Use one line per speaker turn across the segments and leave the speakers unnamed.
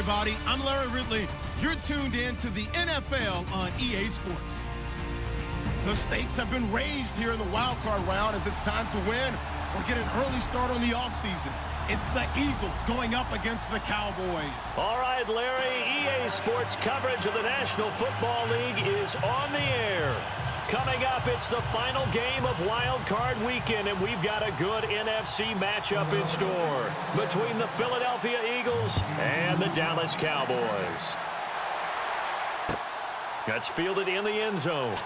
everybody. I'm Larry Ridley. You're tuned in to the NFL on EA Sports. The stakes have been raised here in the wild card round as it's time to win or get an early start on the offseason. It's the Eagles going up against the Cowboys.
All right, Larry, EA Sports coverage of the National Football League is on the air. Coming up, it's the final game of Wild Card Weekend, and we've got a good NFC matchup in store between the Philadelphia Eagles and the Dallas Cowboys. That's fielded in the end zone.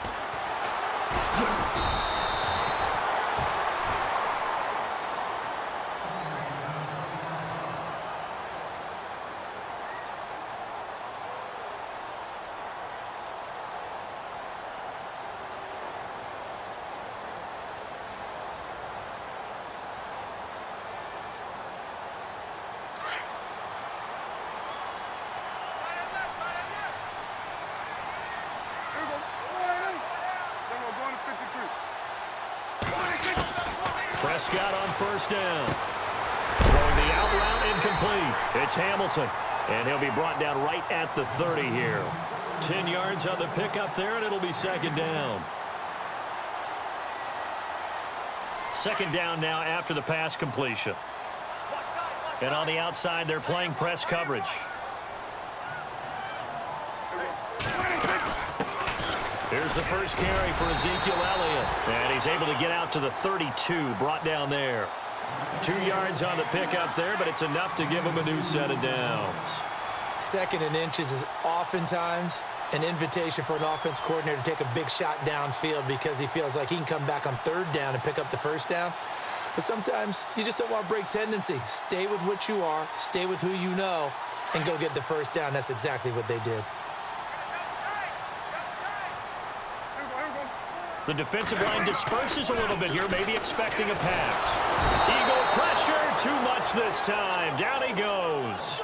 Prescott on first down. Throwing the out route incomplete. It's Hamilton. And he'll be brought down right at the 30 here. 10 yards on the pickup there, and it'll be second down. Second down now after the pass completion. And on the outside, they're playing press coverage. Here's the first carry for Ezekiel Elliott. And he's able to get out to the 32, brought down there. 2 yards on the pickup there, but it's enough to give him a new set of downs.
Second and inches is oftentimes an invitation for an offense coordinator to take a big shot downfield because he feels like he can come back on third down and pick up the first down. But sometimes you just don't want to break tendency. Stay with what you are, stay with who you know, and go get the first down. That's exactly what they did.
The defensive line disperses a little bit here, maybe expecting a pass. Eagle pressure, too much this time. Down he goes.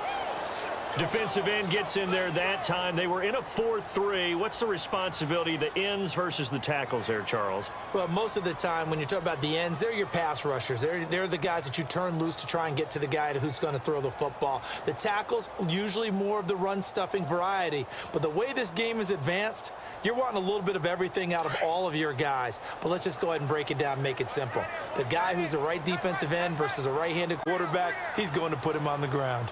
Defensive end gets in there that time. They were in a 4-3. What's the responsibility of the ends versus the tackles there, Charles?
Well, most of the time when you talk about the ends, they're your pass rushers. They're the guys that you turn loose to try and get to the guy who's going to throw the football. The tackles, usually more of the run-stuffing variety. But the way this game is advanced, you're wanting a little bit of everything out of all of your guys. But let's just go ahead and break it down and make it simple. The guy who's the right defensive end versus a right-handed quarterback, he's going to put him on the ground.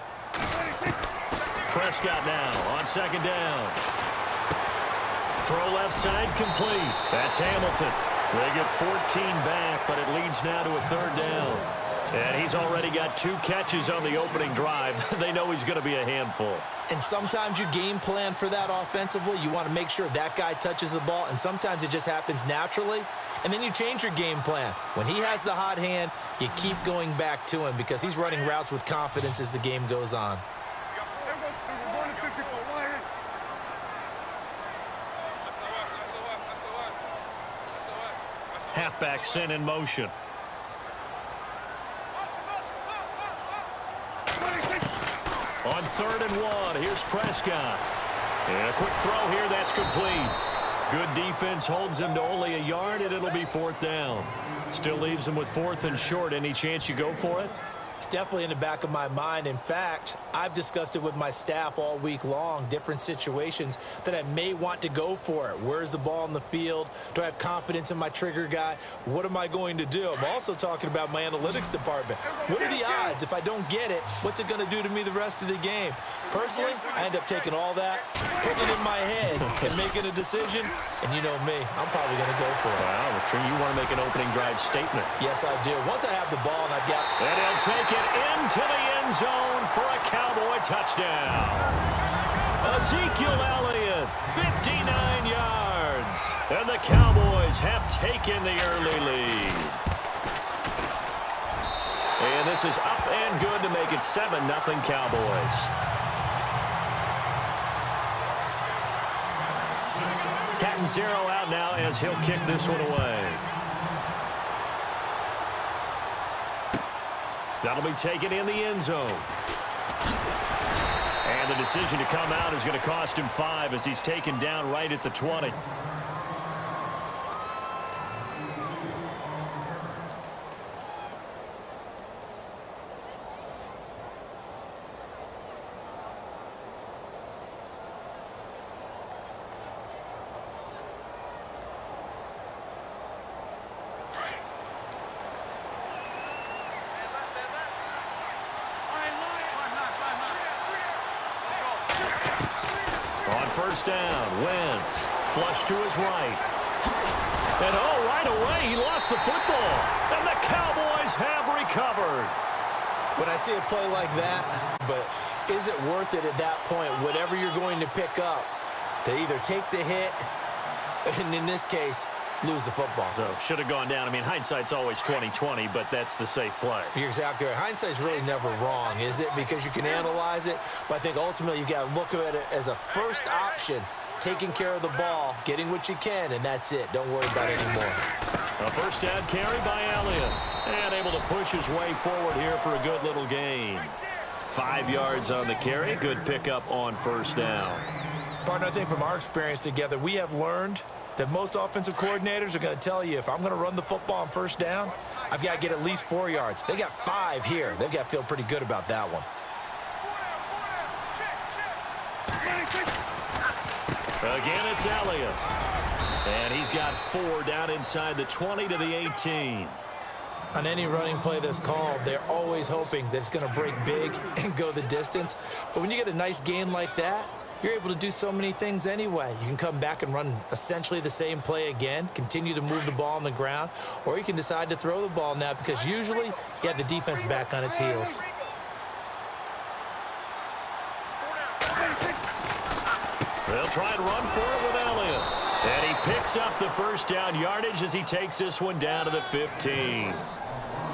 Prescott now on second down. Throw left side complete. That's Hamilton. They get 14 back, but it leads now to a third down. And he's already got 2 catches on the opening drive. They know he's going to be a handful.
And sometimes you game plan for that offensively. You want to make sure that guy touches the ball, and sometimes it just happens naturally. And then you change your game plan. When he has the hot hand, you keep going back to him because he's running routes with confidence as the game goes on.
Halfback sent in motion. On 3rd and 1, here's Prescott. And a quick throw here, that's complete. Good defense holds him to only a yard, and it'll be 4th down. Still leaves him with 4th and short. Any chance you go for it?
It's definitely in the back of my mind. In fact, I've discussed it with my staff all week long, different situations that I may want to go for it. Where's the ball in the field? Do I have confidence in my trigger guy? What am I going to do? I'm also talking about my analytics department. What are the odds? If I don't get it, what's it going to do to me the rest of the game? Personally, I end up taking all that, putting it in my head, and making a decision. And you know me, I'm probably going to go for it.
Wow, you want to make an opening drive statement.
Yes, I do. Once I have the ball and I've got...
And he'll take it into the end zone for a Cowboy touchdown. Ezekiel Elliott, 59 yards. And the Cowboys have taken the early lead. And this is up and good to make it 7-0 Cowboys. Cat and 0 out now as he'll kick this one away. That'll be taken in the end zone. And the decision to come out is going to cost him 5 as he's taken down right at the 20. On first down, Wentz flush to his right. And right away, he lost the football. And the Cowboys have recovered.
When I see a play like that, but is it worth it at that point, whatever you're going to pick up, to either take the hit, and in this case, lose the football?
So, should have gone down. I mean, hindsight's always 20/20, but that's the safe play.
You're exactly right. Hindsight's really never wrong, is it? Because you can analyze it, but I think ultimately you got to look at it as a first option, taking care of the ball, getting what you can, and that's it. Don't worry about it anymore.
A first down carry by Elliott. And able to push his way forward here for a good little gain. 5 yards on the carry. Good pickup on first down.
Partner, I think from our experience together, we have learned that most offensive coordinators are going to tell you, if I'm going to run the football on first down, I've got to get at least 4 yards. They got 5 here. They've got to feel pretty good about that one.
Again, it's Elliott. And he's got 4 down inside the 20 to the 18.
On any running play that's called, they're always hoping that it's going to break big and go the distance. But when you get a nice gain like that, you're able to do so many things anyway. You can come back and run essentially the same play again, continue to move the ball on the ground, or you can decide to throw the ball now because usually you have the defense back on its heels.
They'll try and run for it with Elliott. And he picks up the first down yardage as he takes this one down to the 15.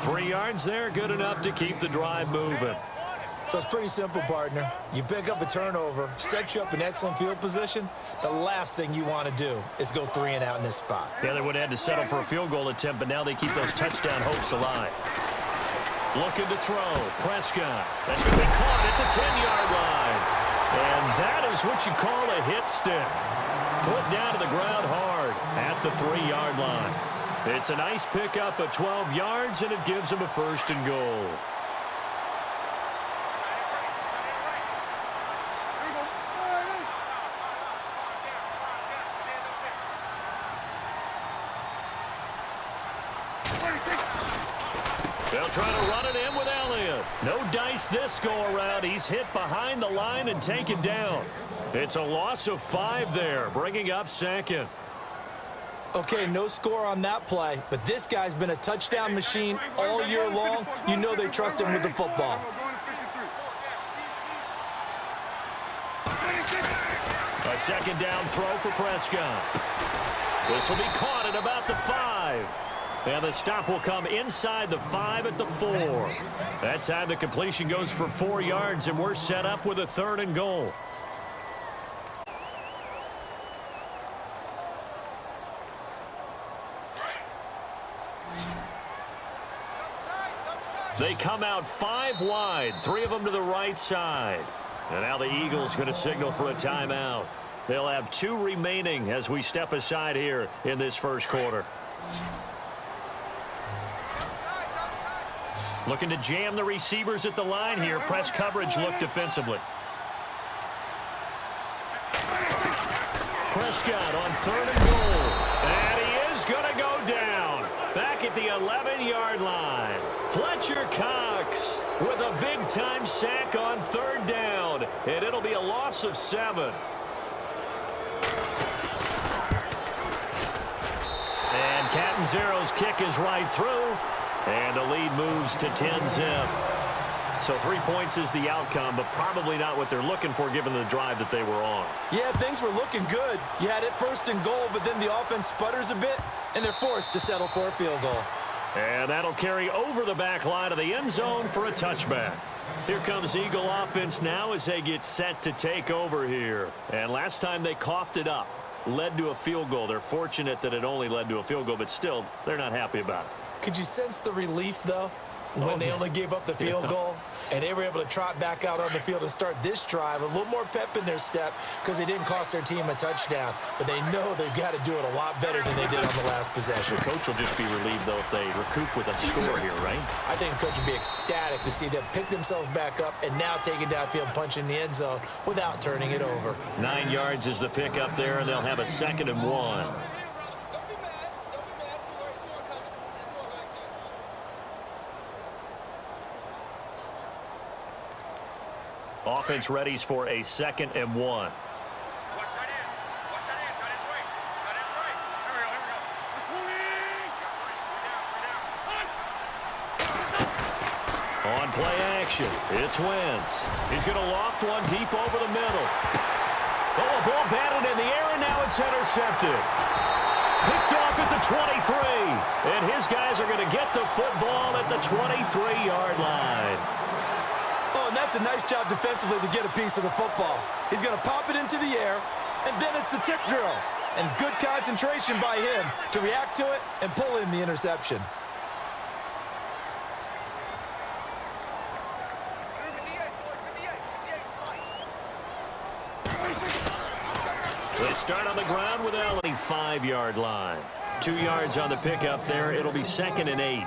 3 yards there, good enough to keep the drive moving.
So it's pretty simple, partner. You pick up a turnover, set you up in excellent field position. The last thing you want to do is go 3 and out in this spot.
Yeah, they would have had to settle for a field goal attempt, but now they keep those touchdown hopes alive. Looking to throw. Prescott. That's going to be caught at the 10-yard line. And that is what you call a hit stick. Put down to the ground hard at the 3-yard line. It's a nice pickup of 12 yards, and it gives them a first and goal. They'll try to run it in with Elliott. No dice this go-around. He's hit behind the line and taken down. It's a loss of 5 there, bringing up second.
Okay, no score on that play, but this guy's been a touchdown machine all year long. You know they trust him with the football.
A second down throw for Prescott. This will be caught at about the 5. And the stop will come inside the 5 at the 4. That time the completion goes for 4 yards, and we're set up with a 3rd and goal. They come out 5 wide, 3 of them to the right side. And now the Eagles going to signal for a timeout. They'll have 2 remaining as we step aside here in this first quarter. Looking to jam the receivers at the line here. Press coverage look defensively. Prescott on 3rd and goal. And he is going to go down. Back at the 11-yard line. Fletcher Cox with a big-time sack on 3rd down. And it'll be a loss of 7. And Catanzaro's kick is right through. And the lead moves to 10-zip. So 3 points is the outcome, but probably not what they're looking for given the drive that they were on.
Yeah, things were looking good. You had it 1st and goal, but then the offense sputters a bit, and they're forced to settle for a field goal.
And that'll carry over the back line of the end zone for a touchback. Here comes Eagle offense now as they get set to take over here. And last time they coughed it up, led to a field goal. They're fortunate that it only led to a field goal, but still, they're not happy about it.
Could you sense the relief, though, when they only gave up the field goal and they were able to trot back out on the field and start this drive? A little more pep in their step because they didn't cost their team a touchdown, but they know they've got to do it a lot better than they did on the last possession.
The coach will just be relieved, though, if they recoup with a score here, right?
I think the coach would be ecstatic to see them pick themselves back up and now take it downfield, punch in the end zone without turning it over.
9 yards is the pickup there, and they'll have a 2nd and 1. Offense readies for a 2nd and 1. On play action, it's Wentz. He's going to loft one deep over the middle. Oh, a ball batted in the air, and now it's intercepted. Picked off at the 23. And his guys are going to get the football at the 23-yard line.
Oh, and that's a nice job defensively to get a piece of the football. He's going to pop it into the air, and then it's the tip drill. And good concentration by him to react to it and pull in the interception.
They start on the ground with Allen. 5-yard line. 2 yards on the pickup there. It'll be 2nd and 8.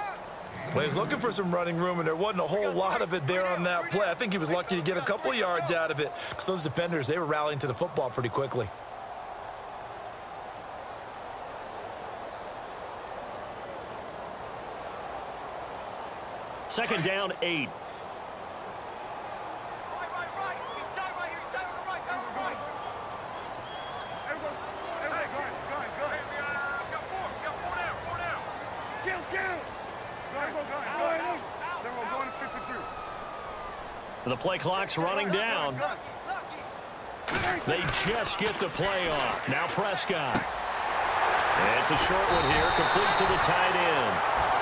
Well, he's looking for some running room, and there wasn't a whole lot of it there on that play. I think he was lucky to get a couple yards out of it because those defenders, they were rallying to the football pretty quickly.
Second down, 8. The play clock's running down. They just get the play off. Now Prescott. It's a short one here, complete to the tight end.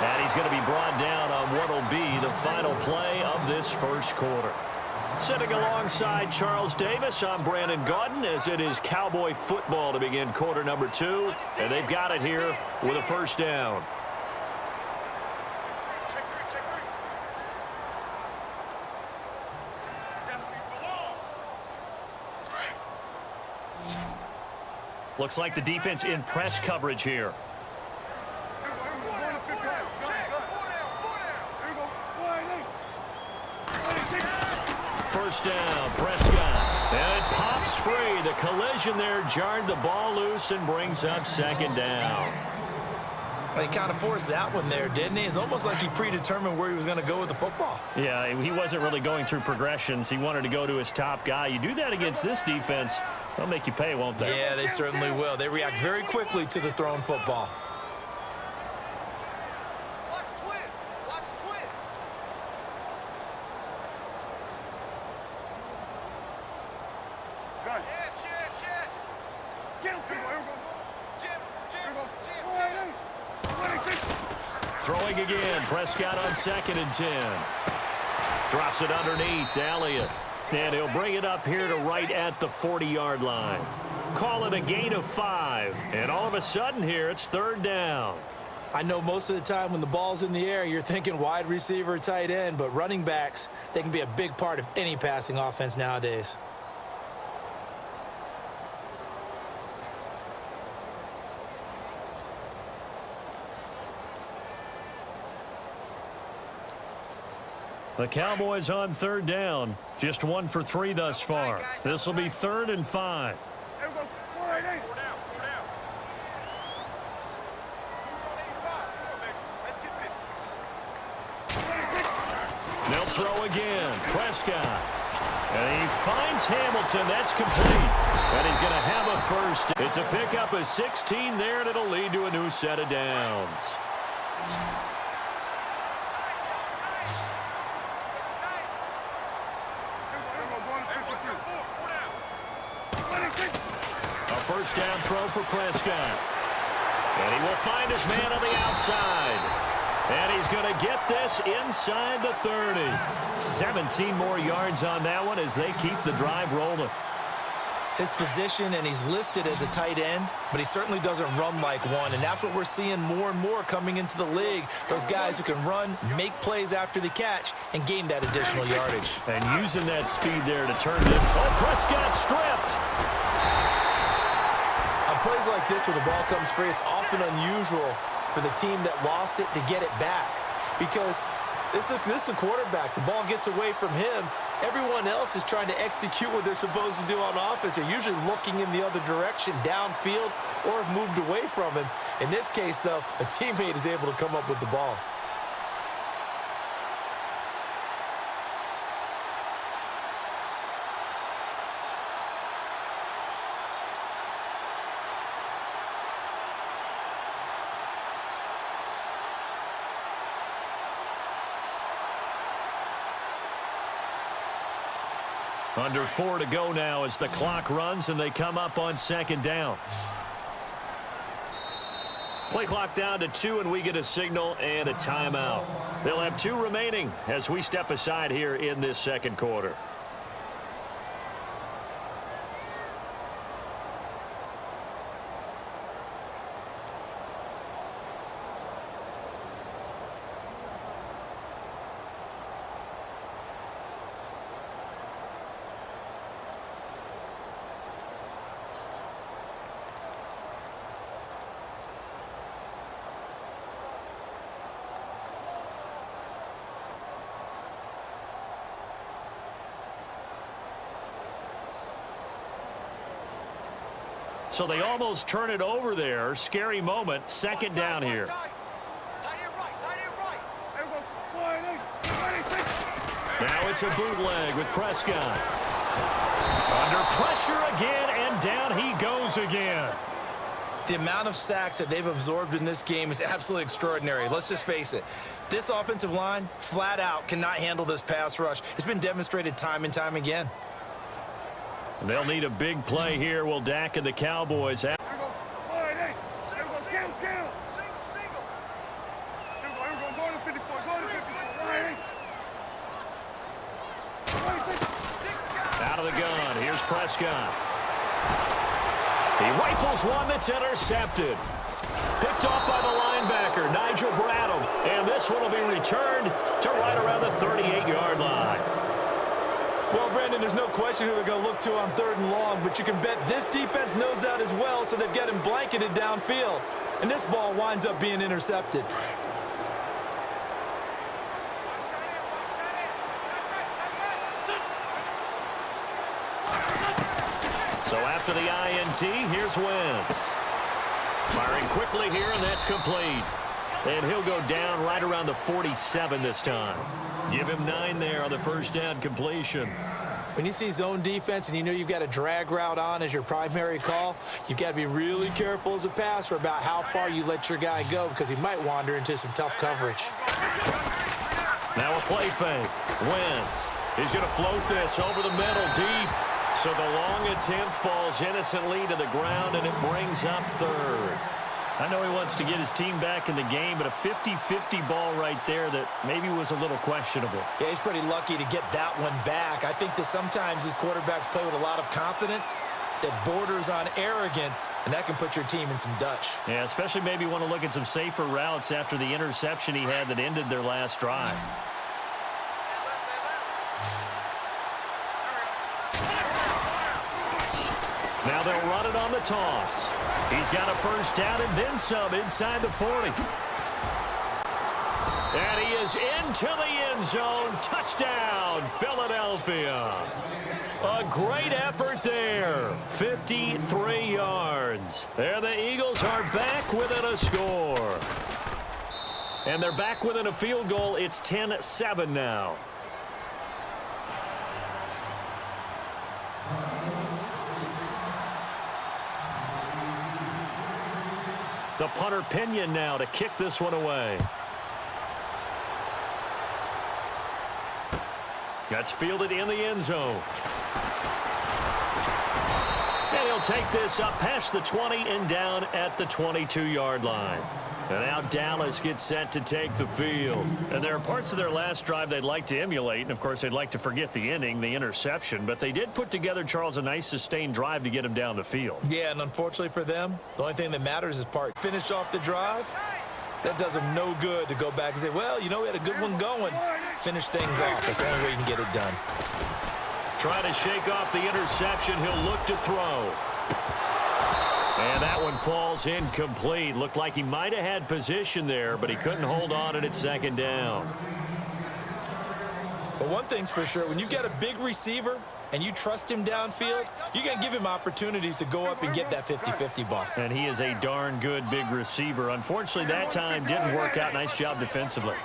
And he's going to be brought down on what will be the final play of this first quarter. Sitting alongside Charles Davis, I'm Brandon Gaudin, as it is Cowboy football to begin quarter number 2. And they've got it here with a first down. Looks like the defense in press coverage here. First down, Prescott. And it pops free. The collision there jarred the ball loose and brings up 2nd down.
He kind of forced that one there, didn't he? It's almost like he predetermined where he was going to go with the football.
Yeah, he wasn't really going through progressions. He wanted to go to his top guy. You do that against this defense, they'll make you pay, won't they?
Yeah, they certainly will. They react very quickly to the thrown football.
Throwing again, Prescott on 2nd and 10. Drops it underneath to Elliott. And he'll bring it up here to right at the 40-yard line. Call it a gain of 5. And all of a sudden here, it's 3rd down.
I know most of the time when the ball's in the air, you're thinking wide receiver, tight end, but running backs, they can be a big part of any passing offense nowadays.
The Cowboys on 3rd down. Just 1 for 3 thus far. This will be 3rd and 5. They'll throw again. Prescott. And he finds Hamilton. That's complete. And he's going to have a first. It's a pickup of 16 there, and it'll lead to a new set of downs. First down throw for Prescott. And he will find his man on the outside. And he's going to get this inside the 30. 17 more yards on that one as they keep the drive rolling.
His position, and he's listed as a tight end, but he certainly doesn't run like one. And that's what we're seeing more and more coming into the league. Those guys who can run, make plays after the catch, and gain that additional yardage.
And using that speed there to turn it. Oh, Prescott stripped.
Plays like this where the ball comes free, it's often unusual for the team that lost it to get it back because this is a quarterback. The ball gets away from him. Everyone else is trying to execute what they're supposed to do on offense. They're usually looking in the other direction, downfield, or have moved away from him. In this case, though, a teammate is able to come up with the ball.
Under 4 to go now as the clock runs and they come up on second down. Play clock down to 2 and we get a signal and a timeout. They'll have 2 remaining as we step aside here in this second quarter. So they almost turn it over there. Scary moment. Second down here. Now it's a bootleg with Prescott. Under pressure again, and down he goes again.
The amount of sacks that they've absorbed in this game is absolutely extraordinary. Let's just face it. This offensive line, flat out, cannot handle this pass rush. It's been demonstrated time and time again.
They'll need a big play here. Will Dak and the Cowboys have. Out of the gun. Here's Prescott. He rifles one that's intercepted. Picked off by the linebacker, Nigel Bradham. And this one will be returned to right around the 38-yard line.
Well, Brandon, there's no question who they're going to look to on 3rd and long, but you can bet this defense knows that as well, so they've got him blanketed downfield. And this ball winds up being intercepted.
So after the INT, here's Wentz. Firing quickly here, and that's complete. And he'll go down right around the 47 this time. Give him 9 there on the first down completion.
When you see zone defense and you know you've got a drag route on as your primary call, you've got to be really careful as a passer about how far you let your guy go because he might wander into some tough coverage.
Now a play fake. Wentz. He's going to float this over the middle deep. So the long attempt falls innocently to the ground, and it brings up 3rd. I know he wants to get his team back in the game, but a 50-50 ball right there that maybe was a little questionable.
Yeah, he's pretty lucky to get that one back. I think that sometimes these quarterbacks play with a lot of confidence that borders on arrogance, and that can put your team in some Dutch.
Yeah, especially maybe want to look at some safer routes after the interception he had that ended their last drive. Now they'll run it on the toss. He's got a first down and then some inside the 40. And he is into the end zone. Touchdown, Philadelphia. A great effort there. 53 yards. There the Eagles are back within a score. And they're back within a field goal. It's 10-7 now. The punter Pinion now to kick this one away. That's fielded in the end zone. And he'll take this up past the 20 and down at the 22-yard line. And now Dallas gets set to take the field. And there are parts of their last drive they'd like to emulate. And, of course, they'd like to forget the inning, the interception. But they did put together, Charles, a nice sustained drive to get him down the field.
Yeah, and unfortunately for them, the only thing that matters is part. Finish off the drive. That does them no good to go back and say, well, you know, we had a good one going. Finish things off. That's the only way you can get it done.
Trying to shake off the interception. He'll look to throw. And that one falls incomplete. Looked like he might have had position there, but he couldn't hold on at second down.
But one thing's for sure, when you get a big receiver and you trust him downfield, you're going to give him opportunities to go up and get that 50-50 ball.
And he is a darn good big receiver. Unfortunately, that time didn't work out. Nice job defensively.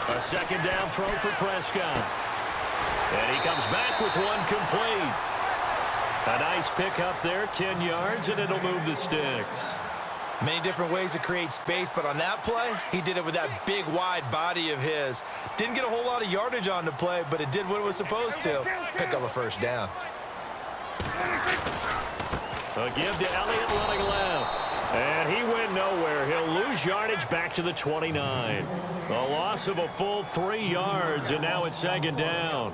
A second down throw for Prescott. And he comes back with one complete. A nice pick up there, 10 yards, and it'll move the sticks.
Many different ways to create space, but on that play, he did it with that big, wide body of his. Didn't get a whole lot of yardage on the play, but it did what it was supposed to. Pick up a first down.
A give to Elliott running left. And he went nowhere. He'll lose yardage back to the 29. A loss of a full 3 yards, and now it's second down.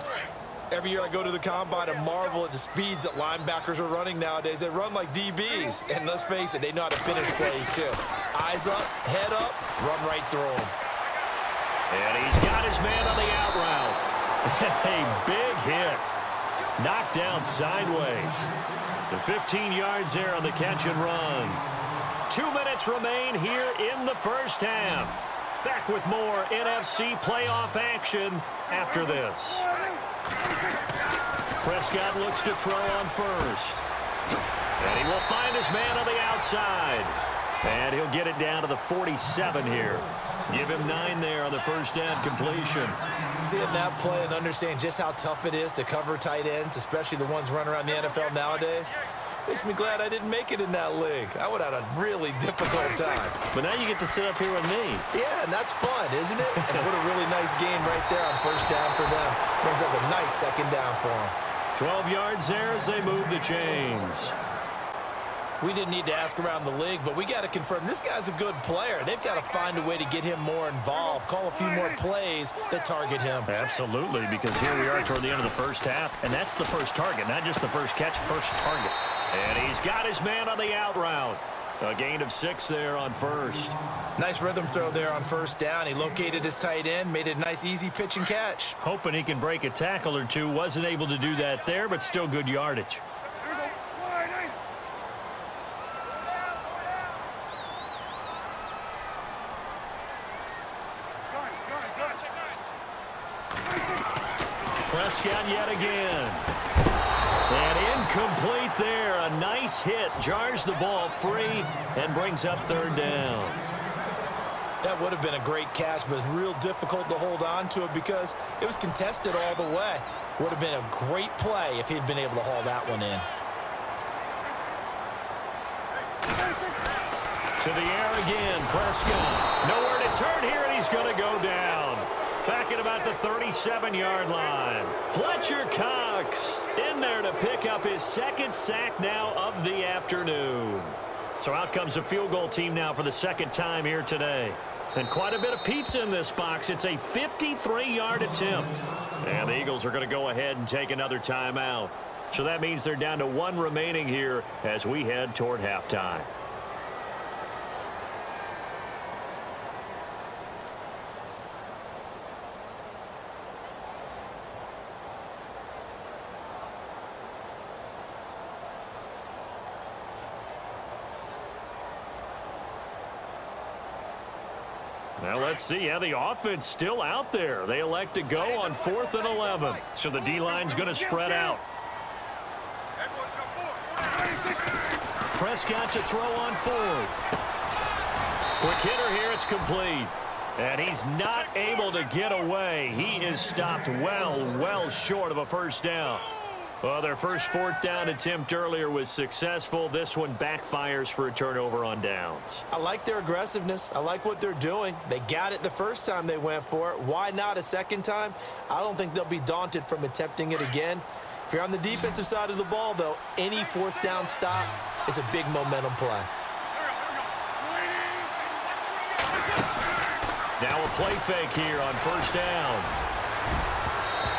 Every year I go to the combine and marvel at the speeds that linebackers are running nowadays. They run like DBs. And let's face it, they know how to finish plays too. Eyes up, head up, run right through them.
And he's got his man on the out route. A big hit. Knocked down sideways. The 15 yards there on the catch and run. 2 minutes remain here in the first half. Back with more NFC playoff action after this. Prescott looks to throw on first. And he will find his man on the outside. And he'll get it down to the 47 here. Give him 9 there on the first down completion.
Seeing that play and understand just how tough it is to cover tight ends, especially the ones running around the NFL nowadays, makes me glad I didn't make it in that league. I would have had a really difficult time.
But now you get to sit up here with me.
Yeah, and that's fun, isn't it? And what a really nice game right there on first down for them. Brings up a nice second down for them.
12 yards there as they move the chains.
We didn't need to ask around the league, but we got to confirm this guy's a good player. They've got to find a way to get him more involved, call a few more plays that target him.
Absolutely, because here we are toward the end of the first half, and that's the first target, not just the first catch, first target. And he's got his man on the out route. A gain of 6 there on first.
Nice rhythm throw there on first down. He located his tight end, made it a nice easy pitch and catch.
Hoping he can break a tackle or two. Wasn't able to do that there, but still good yardage. Prescott yet again. And incomplete there. A nice hit. Jars the ball free and brings up third down.
That would have been a great catch, but it's real difficult to hold on to it because it was contested all the way. Would have been a great play if he'd been able to haul that one in.
To the air again. Prescott. Nowhere to turn here, and he's going to go down. Back at about the 37-yard line. Fletcher Cox in there to pick up his second sack now of the afternoon. So out comes a field goal team now for the second time here today. And quite a bit of pizza in this box. It's a 53-yard attempt. And the Eagles are going to go ahead and take another timeout. So that means they're down to 1 remaining here as we head toward halftime. Now let's see how the offense still out there. They elect to go on 4th and 11. So the D-line's going to spread out. Prescott to throw on 4th. Quick hitter here. It's complete. And he's not able to get away. He is stopped well short of a first down. Well, their first 4th down attempt earlier was successful. This one backfires for a turnover on downs.
I like their aggressiveness. I like what they're doing. They got it the first time they went for it. Why not a second time? I don't think they'll be daunted from attempting it again. If you're on the defensive side of the ball, though, any 4th down stop is a big momentum play.
Now a play fake here on first down.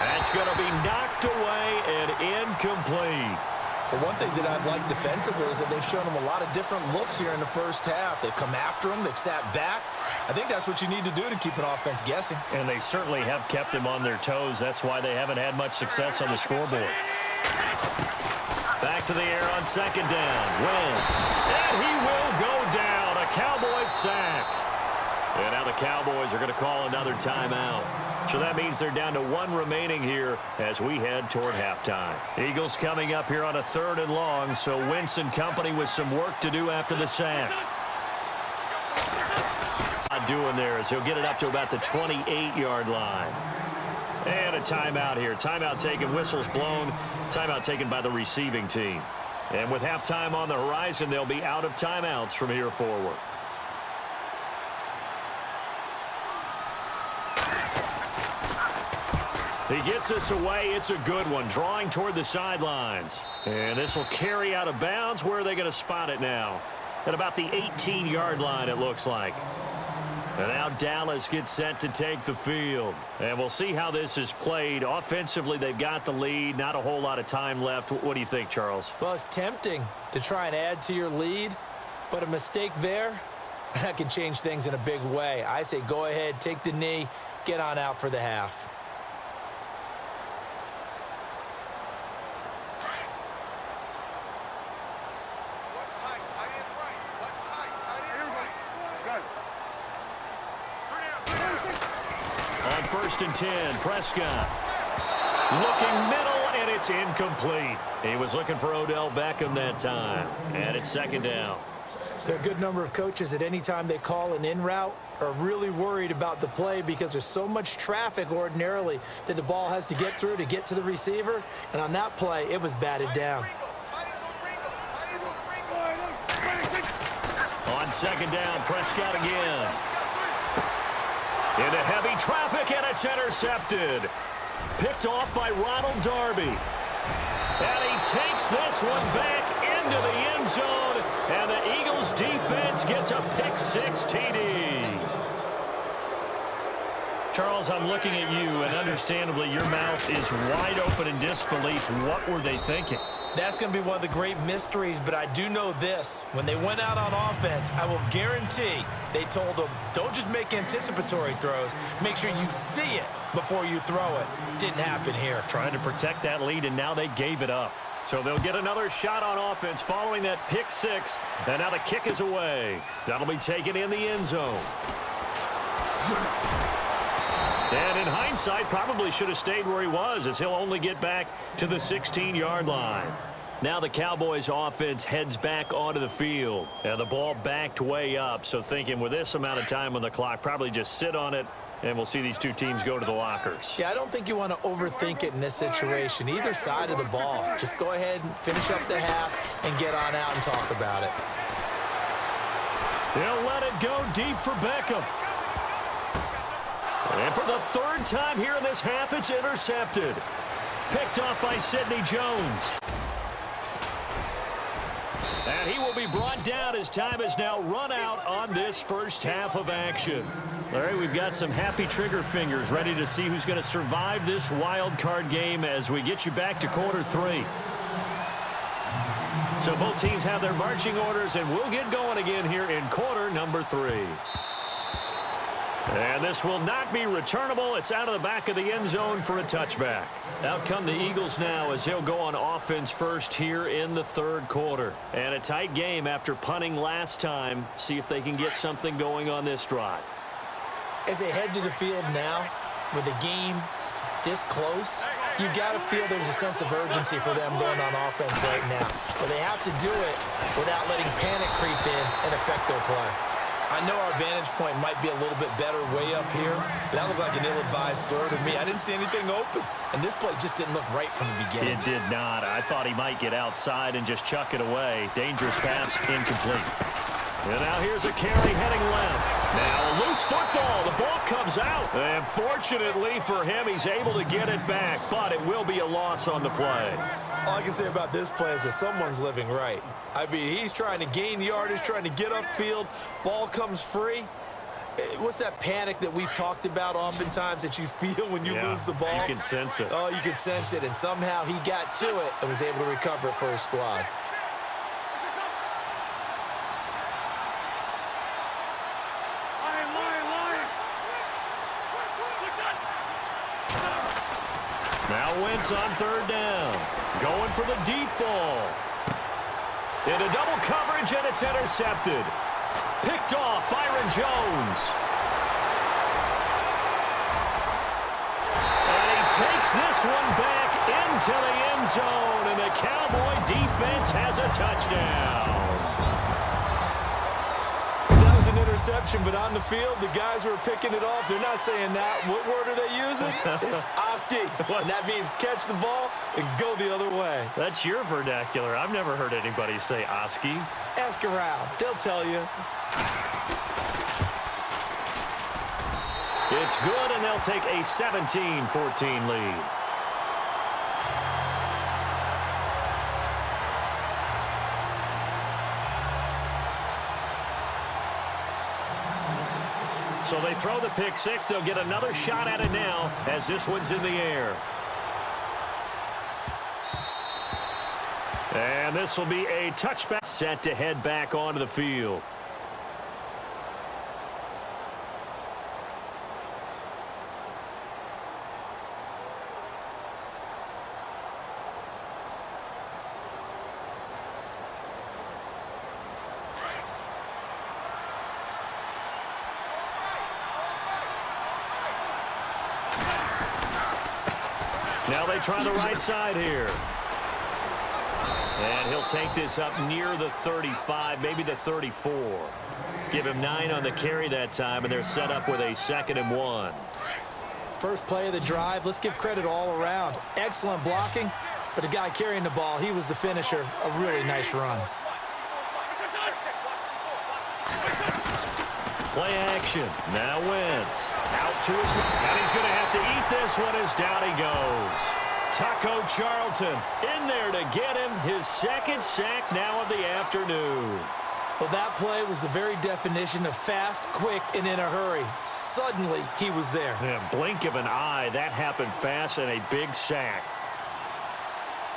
That's going to be knocked away and incomplete.
Well, one thing that I've liked defensively is that they've shown them a lot of different looks here in the first half. They've come after them. They've sat back. I think that's what you need to do to keep an offense guessing.
And they certainly have kept them on their toes. That's why they haven't had much success on the scoreboard. Back to the air on second down. Wentz. And he will go down. A Cowboys sack. And now the Cowboys are going to call another timeout. So that means they're down to 1 remaining here as we head toward halftime. Eagles coming up here on a 3rd and long, so Wentz and company with some work to do after the sack. Not doing there as he'll get it up to about the 28-yard line. And a timeout here. Timeout taken, whistles blown. Timeout taken by the receiving team. And with halftime on the horizon, they'll be out of timeouts from here forward. He gets us away. It's a good one, drawing toward the sidelines. And this will carry out of bounds. Where are they going to spot it now? At about the 18-yard line, it looks like. And now Dallas gets set to take the field. And we'll see how this is played. Offensively, they've got the lead. Not a whole lot of time left. What do you think, Charles?
Well, it's tempting to try and add to your lead, but a mistake there, that can change things in a big way. I say go ahead, take the knee, get on out for the half.
On 1st and 10, Prescott. Looking middle, and it's incomplete. He was looking for Odell Beckham that time. And it's 2nd down.
There are a good number of coaches that any time they call an in route are really worried about the play because there's so much traffic ordinarily that the ball has to get through to get to the receiver. And on that play, it was batted down.
On 2nd down, Prescott again. Into heavy traffic, and it's intercepted. Picked off by Ronald Darby. And he takes this one back into the end zone, and the Eagles defense gets a pick-6 TD. Charles, I'm looking at you, and understandably your mouth is wide open in disbelief. What were they thinking?
That's going to be one of the great mysteries, but I do know this. When they went out on offense, I will guarantee they told them, don't just make anticipatory throws. Make sure you see it before you throw it. Didn't happen here.
Trying to protect that lead, and now they gave it up. So they'll get another shot on offense following that pick-6, and now the kick is away. That'll be taken in the end zone. And in hindsight, probably should have stayed where he was, as he'll only get back to the 16-yard line. Now the Cowboys offense heads back onto the field. And the ball backed way up. So thinking with this amount of time on the clock, probably just sit on it, and we'll see these two teams go to the lockers.
Yeah, I don't think you want to overthink it in this situation. Either side of the ball. Just go ahead and finish up the half and get on out and talk about it.
They'll let it go deep for Beckham. And for the 3rd time here in this half, it's intercepted. Picked off by Sidney Jones. And he will be brought down as time has now run out on this first half of action. All right, we've got some happy trigger fingers ready to see who's going to survive this wild card game as we get you back to quarter 3. So both teams have their marching orders, and we'll get going again here in quarter number 3. And this will not be returnable. It's out of the back of the end zone for a touchback. Out come the Eagles now as they'll go on offense first here in the 3rd quarter. And a tight game after punting last time. See if they can get something going on this drive.
As they head to the field now, with the game this close, you've got to feel there's a sense of urgency for them going on offense right now. But they have to do it without letting panic creep in and affect their play. I know our vantage point might be a little bit better way up here, but that looked like an ill-advised throw to me. I didn't see anything open, and this play just didn't look right from the beginning.
It did not. I thought he might get outside and just chuck it away. Dangerous pass, incomplete. And now here's a carry heading left. Now a loose football. The ball comes out. And fortunately for him, he's able to get it back, but it will be a loss on the play.
All I can say about this play is that someone's living right. I mean, he's trying to gain yardage, trying to get upfield. Ball comes free. What's that panic that we've talked about oftentimes that you feel when you lose the ball?
You can sense it.
Oh, you can sense it. And somehow he got to it and was able to recover it for his squad.
Now Wentz on 3rd down. Going for the deep ball. Into double coverage, and it's intercepted. Picked off Byron Jones. And he takes this one back into the end zone, and the Cowboy defense has a touchdown.
That was an interception, but on the field, the guys who are picking it off, they're not saying that. What word are they using? It's Oski. And that means catch the ball and go the other way.
That's your vernacular. I've never heard anybody say Oski.
Ask around. They'll tell you.
It's good, and they'll take a 17-14 lead. So they throw the pick six. They'll get another shot at it now as this one's in the air. And this will be a touchback, set to head back onto the field. Now they try the right side here. And he'll take this up near the 35, maybe the 34. Give him 9 on the carry that time, and they're set up with a 2nd and 1.
First play of the drive, let's give credit all around. Excellent blocking, but the guy carrying the ball, he was the finisher. A really nice run.
Play action. Now Wentz. Out to his left. And he's going to have to eat this one as down he goes. Taco Charlton in there to get him his 2nd sack now of the afternoon.
Well, that play was the very definition of fast, quick, and in a hurry. Suddenly, he was there.
Yeah, blink of an eye. That happened fast and a big sack.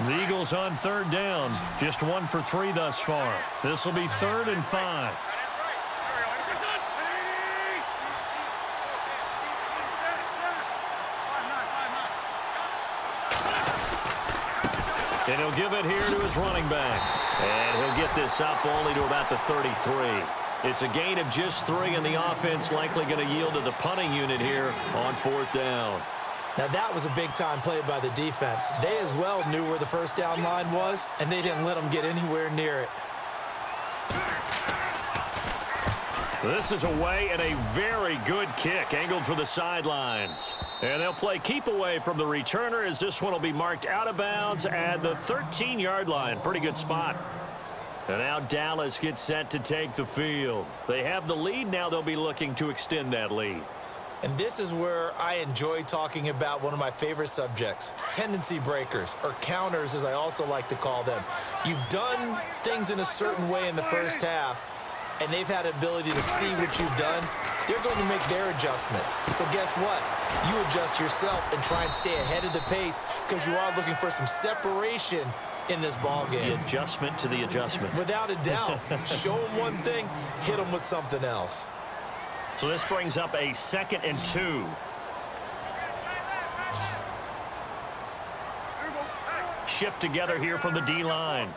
The Eagles on 3rd down. Just 1 for 3 thus far. This will be 3rd and 5. And he'll give it here to his running back. And he'll get this up only to about the 33. It's a gain of just 3, and the offense likely going to yield to the punting unit here on 4th down.
Now, that was a big-time play by the defense. They as well knew where the first down line was, and they didn't let them get anywhere near it.
This is away and a very good kick angled for the sidelines. And they'll play keep away from the returner as this one will be marked out of bounds at the 13-yard line. Pretty good spot. And now Dallas gets set to take the field. They have the lead. Now they'll be looking to extend that lead.
And this is where I enjoy talking about one of my favorite subjects, tendency breakers, or counters as I also like to call them. You've done things in a certain way in the first half, and they've had the ability to see what you've done. They're going to make their adjustments. So guess what? You adjust yourself and try and stay ahead of the pace because you are looking for some separation in this ball game.
The adjustment to the adjustment.
Without a doubt. Show them one thing, hit them with something else.
So this brings up a 2nd and 2. Shift together here from the D-line.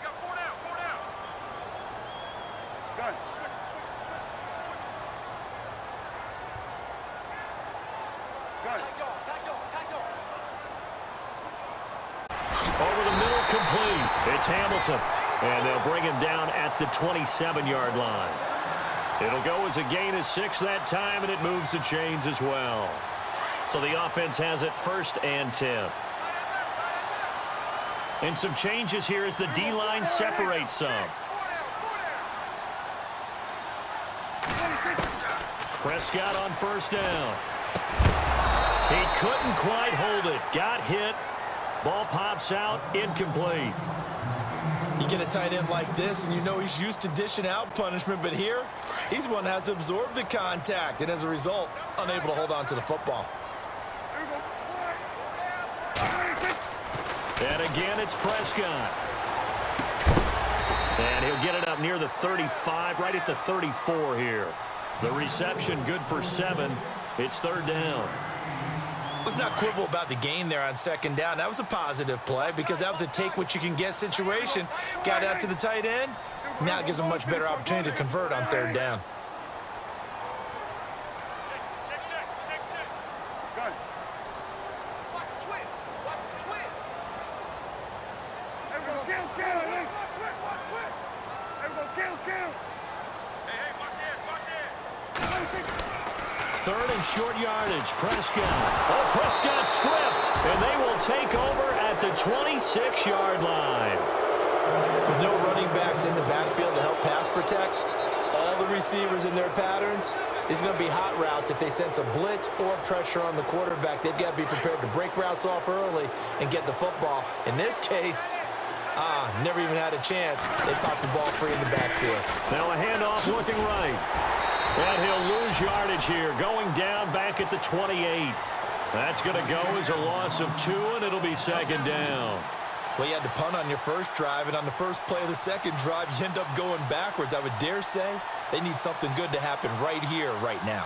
Over the middle, complete. It's Hamilton. And they'll bring him down at the 27-yard line. It'll go as a gain of 6 that time, and it moves the chains as well. So the offense has it 1st and 10. And some changes here as the D-line separates some. Prescott on 1st down. He couldn't quite hold it. Got hit. Ball pops out. Incomplete.
You get a tight end like this, and you know he's used to dishing out punishment, but here, he's the one that has to absorb the contact, and as a result, unable to hold on to the football.
And again, it's Prescott. And he'll get it up near the 35, right at the 34 here. The reception good for 7. It's 3rd down.
Let's not quibble about the gain there on 2nd down. That was a positive play because that was a take-what-you-can-get situation. Got out to the tight end. Now it gives them a much better opportunity to convert on 3rd down.
Third and short yardage. Prescott. Oh, Prescott stripped. And they will take over at the 26-yard line.
With no running backs in the backfield to help pass protect, all the receivers in their patterns, these are going to be hot routes. If they sense a blitz or pressure on the quarterback, they've got to be prepared to break routes off early and get the football. In this case, never even had a chance. They popped the ball free in the backfield.
Now a handoff looking right. And he'll lose yardage here, going down back at the 28. That's going to go as a loss of 2, and it'll be second down.
Well, you had to punt on your first drive, and on the first play of the second drive, you end up going backwards. I would dare say they need something good to happen right here, right now.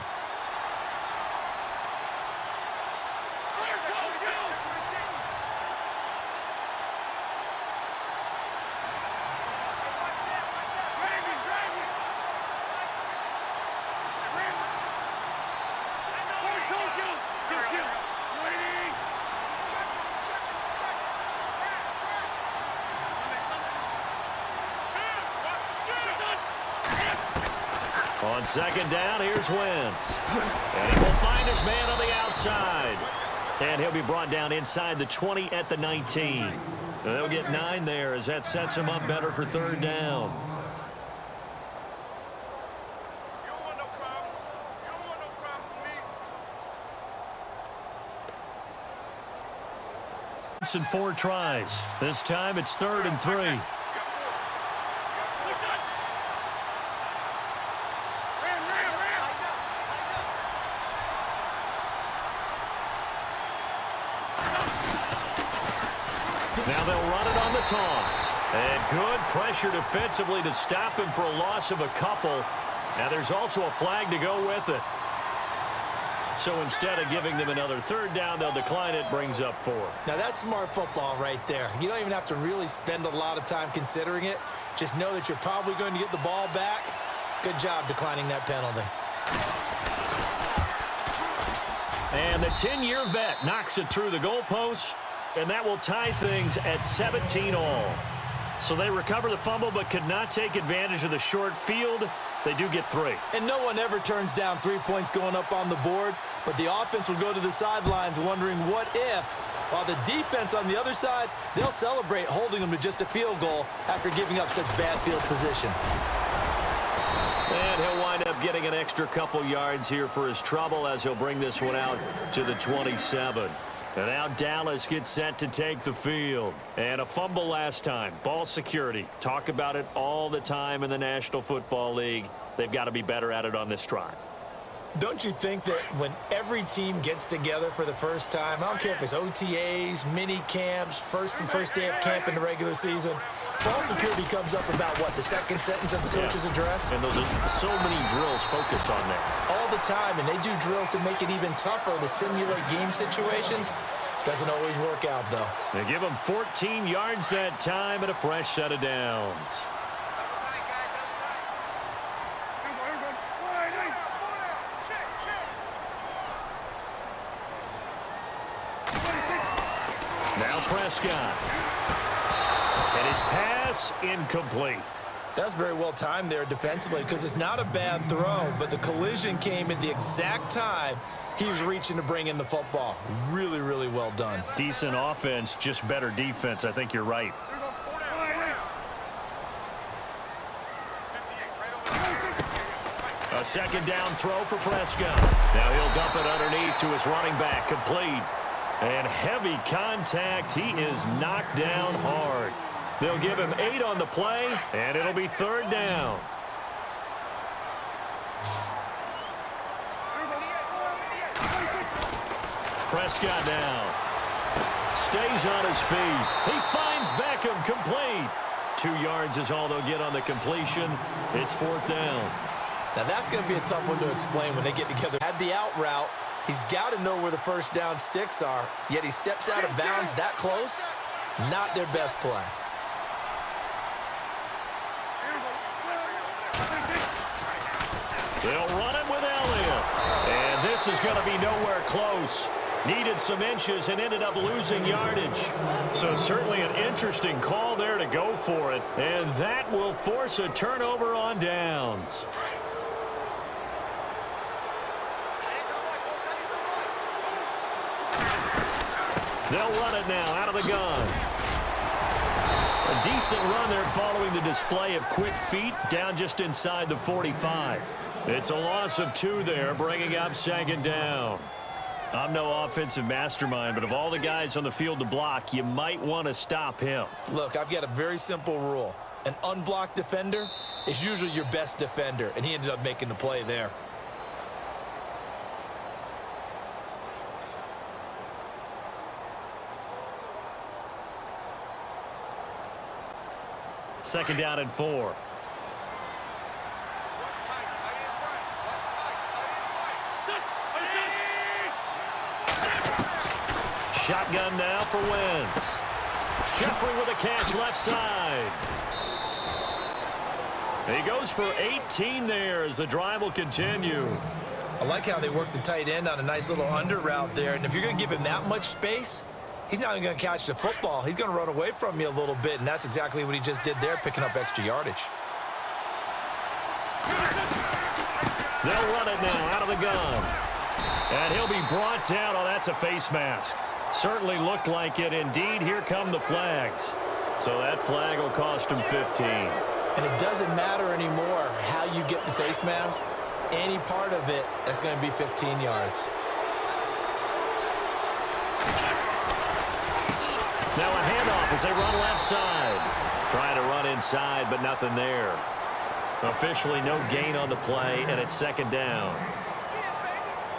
On second down, here's Wentz. And he will find his man on the outside. And he'll be brought down inside the 20 at the 19. And they'll get 9 there as that sets him up better for third down. And 4 tries. This time it's 3rd and 3. Now they'll run it on the toss. And good pressure defensively to stop him for a loss of a couple. Now there's also a flag to go with it. So instead of giving them another third down, they'll decline it, brings up 4.
Now that's smart football right there. You don't even have to really spend a lot of time considering it. Just know that you're probably going to get the ball back. Good job declining that penalty.
And the 10-year vet knocks it through the goalpost. And that will tie things at 17 all. So they recover the fumble but could not take advantage of the short field. They do get 3.
And no one ever turns down 3 points going up on the board. But the offense will go to the sidelines wondering what if. While the defense on the other side, they'll celebrate holding them to just a field goal after giving up such bad field position.
And he'll wind up getting an extra couple yards here for his trouble as he'll bring this one out to the 27. And now Dallas gets set to take the field. And a fumble last time. Ball security. Talk about it all the time in the National Football League. They've got to be better at it on this drive.
Don't you think that when every team gets together for the first time, I don't care if it's OTAs, mini camps, first day of camp in the regular season, ball security comes up about what, the second sentence of the coach's address?
And those are so many drills focused on that.
All the time, and they do drills to make it even tougher to simulate game situations. Doesn't always work out, though.
They give him 14 yards that time and a fresh set of downs. Now Prescott. And his pass incomplete.
That's very well timed there defensively because it's not a bad throw, but the collision came at the exact time he was reaching to bring in the football. Really, really well done.
Decent offense, just better defense. I think you're right. A second down throw for Prescott. Now he'll dump it underneath to his running back. Complete. And heavy contact. He is knocked down hard. They'll give him 8 on the play, and it'll be third down. Prescott now stays on his feet. He finds Beckham, complete. 2 yards is all they'll get on the completion. It's fourth down.
Now that's going to be a tough one to explain when they get together. Had the out route. He's got to know where the first down sticks are, yet he steps out of bounds that close. Not their best play.
They'll run it with Elliott. And this is going to be nowhere close. Needed some inches and ended up losing yardage. So certainly an interesting call there to go for it. And that will force a turnover on downs. They'll run it now out of the gun. A decent run there following the display of quick feet down just inside the 45. It's a loss of 2 there, bringing up second down. I'm no offensive mastermind, but of all the guys on the field to block, you might want to stop him.
Look, I've got a very simple rule. An unblocked defender is usually your best defender, and he ended up making the play there.
Second down and 4. Shotgun now for Wentz. Jeffrey with a catch left side. He goes for 18 there as the drive will continue.
I like how they work the tight end on a nice little under route there. And if you're going to give him that much space, he's not even going to catch the football. He's going to run away from you a little bit, and that's exactly what he just did there, picking up extra yardage.
They'll run it now out of the gun. And he'll be brought down. Oh, that's a face mask. Certainly looked like it. Indeed, here come the flags. So that flag will cost him 15.
And it doesn't matter anymore how you get the face mask. Any part of it, that's going to be 15 yards.
Now a handoff as they run left side. Trying to run inside, but nothing there. Officially no gain on the play, and it's second down.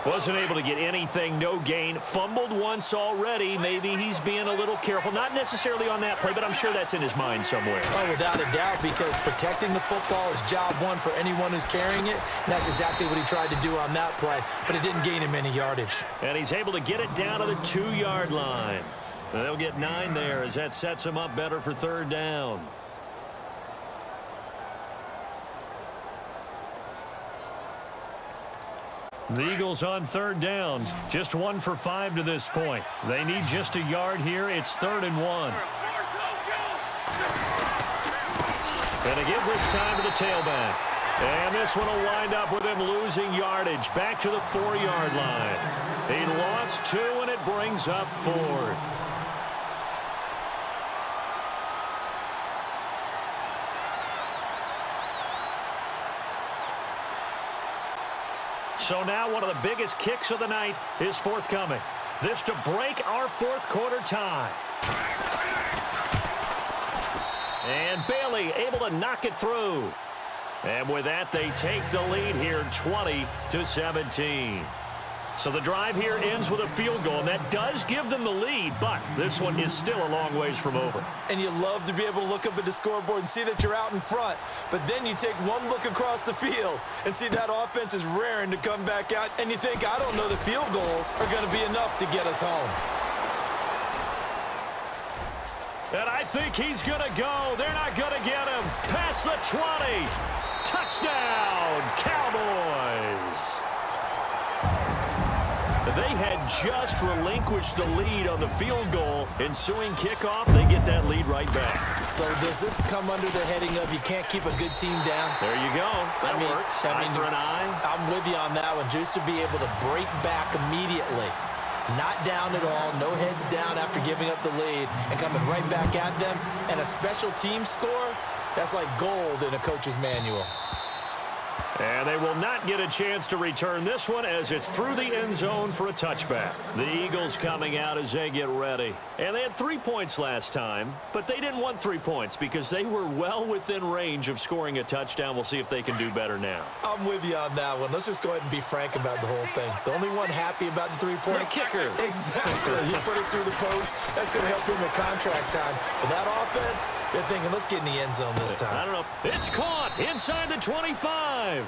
Wasn't able to get anything, no gain. Fumbled once already. Maybe he's being a little careful. Not necessarily on that play, but I'm sure that's in his mind somewhere.
Oh, without a doubt, because protecting the football is job one for anyone who's carrying it. And that's exactly what he tried to do on that play, but it didn't gain him any yardage.
And he's able to get it down to the 2-yard line. And they'll get 9 there as that sets him up better for third down. The Eagles on third down. Just 1 for 5 to this point. They need just a yard here. It's 3rd and 1. And again this time to the tailback. And this one will wind up with him losing yardage. Back to the 4-yard line. He lost 2, and it brings up 4th. So now one of the biggest kicks of the night is forthcoming. This to break our 4th quarter tie. And Bailey able to knock it through. And with that, they take the lead here 20-17. So the drive here ends with a field goal, and that does give them the lead, but this one is still a long ways from over.
And you love to be able to look up at the scoreboard and see that you're out in front, but then you take one look across the field and see that offense is raring to come back out, and you think, I don't know, the field goals are going to be enough to get us home.
And I think he's going to go. They're not going to get him. Past the 20. Touchdown, Cowboys. They had just relinquished the lead on the field goal. Ensuing kickoff, they get that lead right back.
So does this come under the heading of you can't keep a good team down?
There you go. That works. Eye for an eye.
I'm with you on that one. Just to be able to break back immediately. Not down at all. No heads down after giving up the lead and coming right back at them. And a special team score, that's like gold in a coach's manual.
And they will not get a chance to return this one as it's through the end zone for a touchback. The Eagles coming out as they get ready. And they had 3 points last time, but they didn't want 3 points because they were well within range of scoring a touchdown. We'll see if they can do better now.
I'm with you on that one. Let's just go ahead and be frank about the whole thing. The only one happy about the 3-point
kicker.
Exactly. You put it through the post. That's going to help him at contract time. But that offense, they're thinking, let's get in the end zone this time.
I don't know. It's caught inside the 25.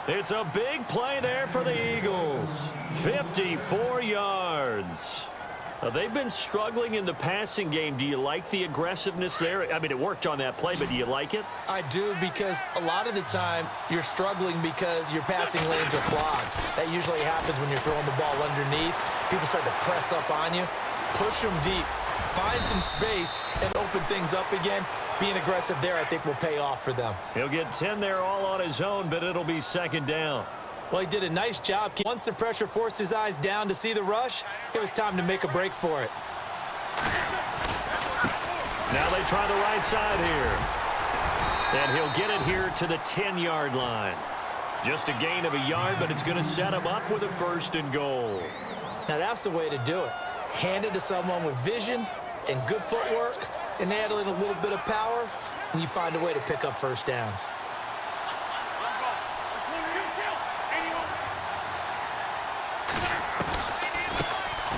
It's a big play there for the Eagles. 54 yards. They've been struggling in the passing game. Do you like the aggressiveness there? I mean, it worked on that play, but do you like it?
I do, because a lot of the time you're struggling because your passing lanes are clogged. That usually happens when you're throwing the ball underneath. People start to press up on you. Push them deep. Find some space and open things up again. Being aggressive there, I think, will pay off for them.
He'll get 10 there all on his own, but it'll be second down.
Well, he did a nice job. Once the pressure forced his eyes down to see the rush, it was time to make a break for it.
Now they try the right side here. And he'll get it here to the 10-yard line. Just a gain of a yard, but it's going to set him up with a 1st and goal.
Now that's the way to do it. Hand it to someone with vision and good footwork, and add in a little bit of power, and you find a way to pick up first downs.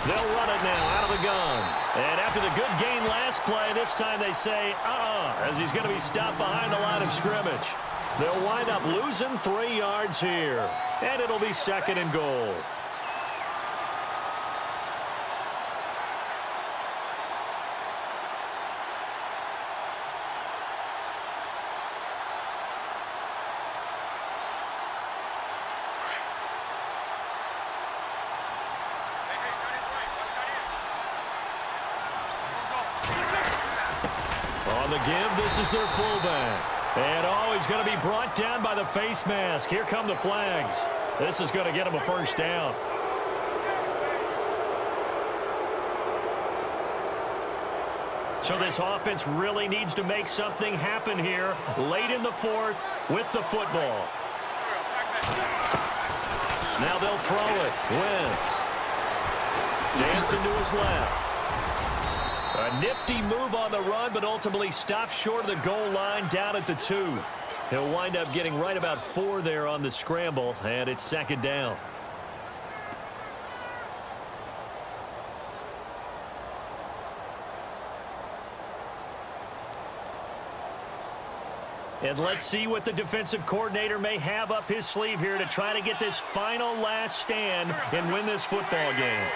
They'll run it now out of the gun. And after the good gain last play, this time they say, as he's going to be stopped behind the line of scrimmage. They'll wind up losing 3 yards here. And it'll be 2nd and goal. On the give, this is their fullback. And he's going to be brought down by the face mask. Here come the flags. This is going to get him a 1st down. So this offense really needs to make something happen here late in the 4th with the football. Now they'll throw it. Wentz. Dancing to his left. A nifty move on the run, but ultimately stopped short of the goal line down at the 2. He'll wind up getting right about 4 there on the scramble, and it's 2nd down. And let's see what the defensive coordinator may have up his sleeve here to try to get this final last stand and win this football game.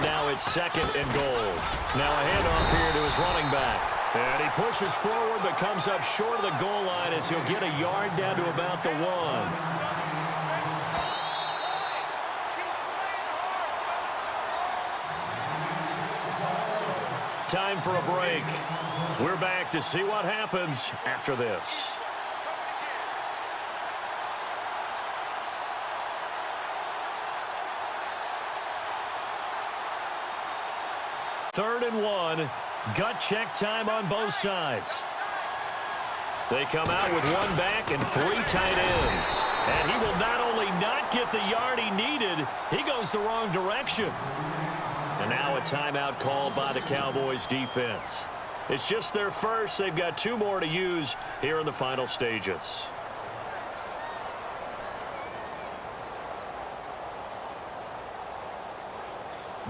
Now it's 2nd and goal. Now a handoff here to his running back. And he pushes forward but comes up short of the goal line as he'll get a yard down to about the 1. Time for a break. We're back to see what happens after this. Third and 1. Gut check time on both sides. They come out with 1 back and 3 tight ends. And he will not only not get the yard he needed, he goes the wrong direction. And now a timeout called by the Cowboys defense. It's just their first. They've got 2 more to use here in the final stages.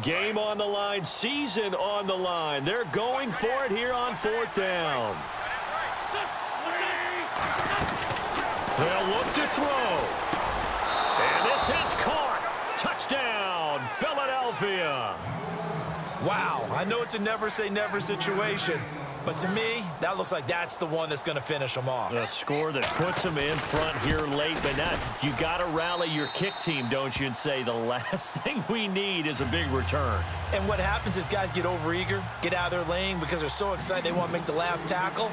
Game on the line, season on the line. They're going for it here on 4th down. They'll look to throw. And this is caught. Touchdown, Philadelphia.
Wow, I know it's a never-say-never situation, but to me, that looks like that's the one that's going to finish them off.
A score that puts them in front here late, but not. You got to rally your kick team, don't you, and say the last thing we need is a big return.
And what happens is guys get overeager, get out of their lane because they're so excited they want to make the last tackle.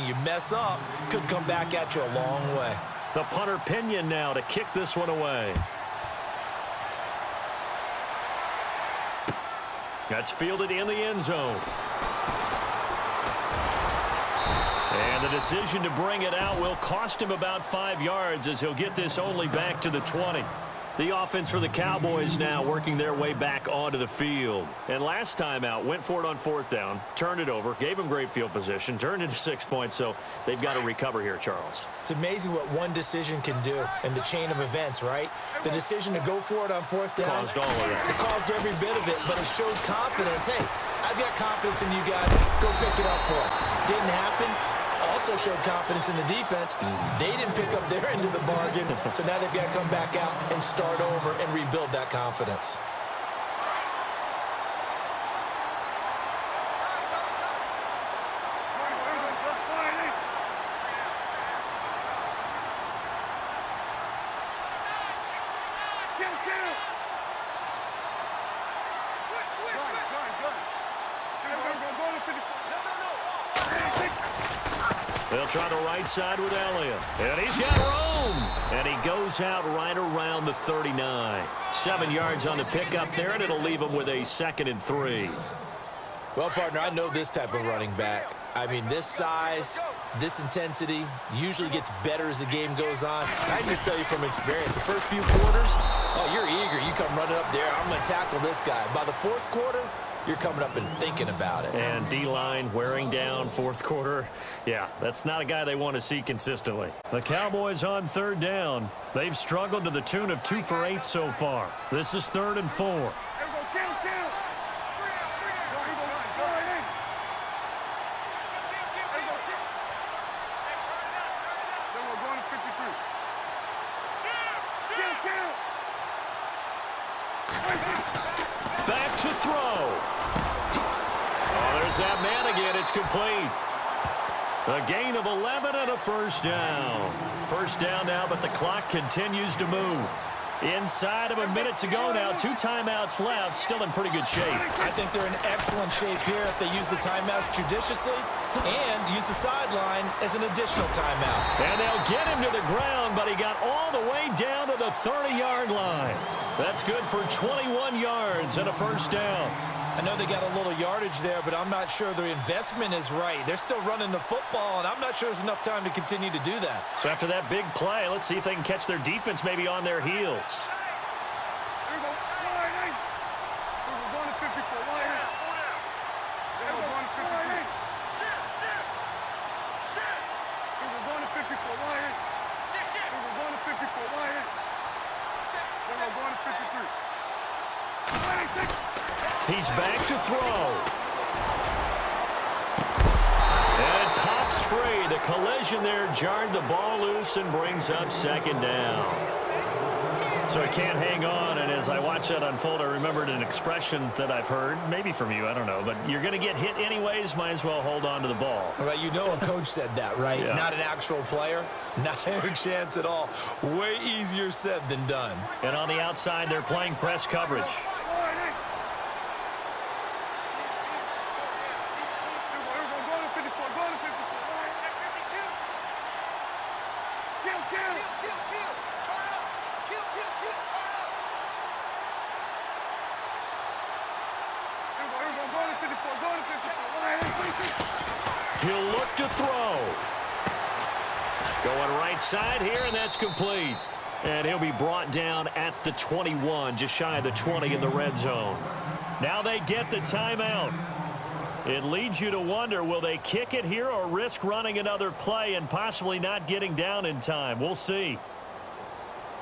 You mess up, could come back at you a long way.
The punter Pinion now to kick this one away. That's fielded in the end zone. And the decision to bring it out will cost him about 5 yards as he'll get this only back to the 20. The offense for the Cowboys now working their way back onto the field. And last time out, went for it on 4th down, turned it over, gave him great field position, turned it to 6 points, so they've got to recover here, Charles.
It's amazing what one decision can do in the chain of events, right? The decision to go for it on 4th down.
Caused all of that.
It caused every bit of it, but it showed confidence. Hey, I've got confidence in you guys. Go pick it up for it. Didn't happen. Also showed confidence in the defense. They didn't pick up their end of the bargain, so now they've got to come back out and start over and rebuild that confidence.
They'll try the right side with Elliott. And he's got room. And he goes out right around the 39. 7 yards on the pickup there, and it'll leave him with a 2nd and 3.
Well, partner, I know this type of running back. I mean, this size, this intensity usually gets better as the game goes on. I just tell you from experience, the first few quarters, oh, you're eager. You come running up there, I'm going to tackle this guy. By the fourth quarter, you're coming up and thinking about it.
And D-line wearing down fourth quarter. Yeah, that's not a guy they want to see consistently. The Cowboys on 3rd down. They've struggled to the tune of 2 for 8 so far. This is 3rd and 4. Back to throw. Oh, there's that man again. It's complete. A gain of 11 and a first down. First down now, but the clock continues to move. Inside of a minute to go now. 2 timeouts left. Still in pretty good shape.
I think they're in excellent shape here if they use the timeouts judiciously and use the sideline as an additional timeout.
And they'll get him to the ground, but he got all the way down to the 30-yard line. That's good for 21 yards and a first down.
I know they got a little yardage there, but I'm not sure the investment is right. They're still running the football, and I'm not sure there's enough time to continue to do that.
So after that big play, let's see if they can catch their defense maybe on their heels. He's back to throw. And it pops free. The collision there jarred the ball loose and brings up 2nd down. So he can't hang on, and as I watch that unfold, I remembered an expression that I've heard, maybe from you, I don't know, but you're going to get hit anyways, might as well hold on to the ball.
Well, you know a coach said that, right?
Yeah.
Not an actual player. Not a chance at all. Way easier said than done.
And on the outside, they're playing press coverage. He'll look to throw. Going right side here, and that's complete. And he'll be brought down at the 21, just shy of the 20 in the red zone. Now they get the timeout. It leads you to wonder, will they kick it here or risk running another play and possibly not getting down in time? We'll see.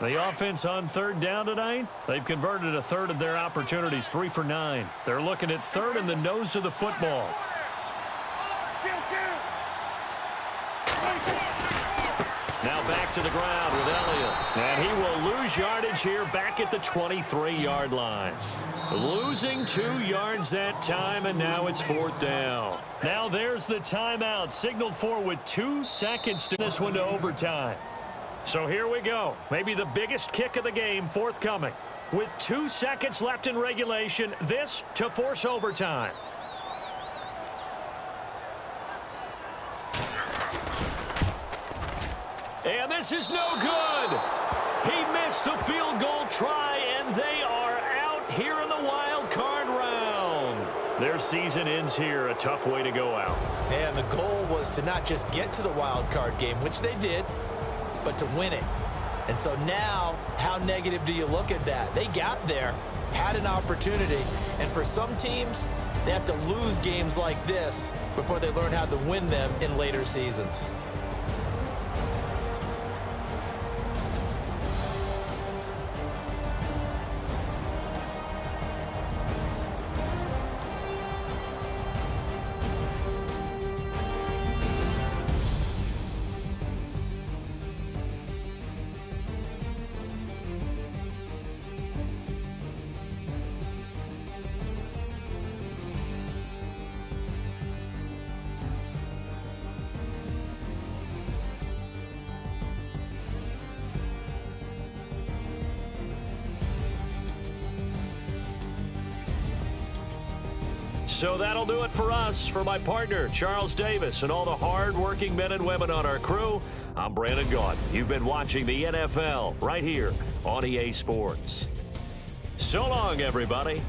The offense on 3rd down tonight, they've converted a 1/3 of their opportunities, 3 for 9. They're looking at 3rd in the nose of the football. Now back to the ground with Elliott. And he will lose yardage here back at the 23-yard line. Losing 2 yards that time, and now it's 4th down. Now there's the timeout, signaled for with 2 seconds to this one to overtime. So here we go. Maybe the biggest kick of the game forthcoming. With 2 seconds left in regulation, this to force overtime. And this is no good. He missed the field goal try, and they are out here in the wild card round. Their season ends here, a tough way to go out.
And the goal was to not just get to the wild card game, which they did, but to win it. And so now, how negative do you look at that? They got there, had an opportunity, and for some teams, they have to lose games like this before they learn how to win them in later seasons.
So that'll do it for us. For my partner, Charles Davis, and all the hard-working men and women on our crew, I'm Brandon Gaudin. You've been watching the NFL right here on EA Sports. So long, everybody.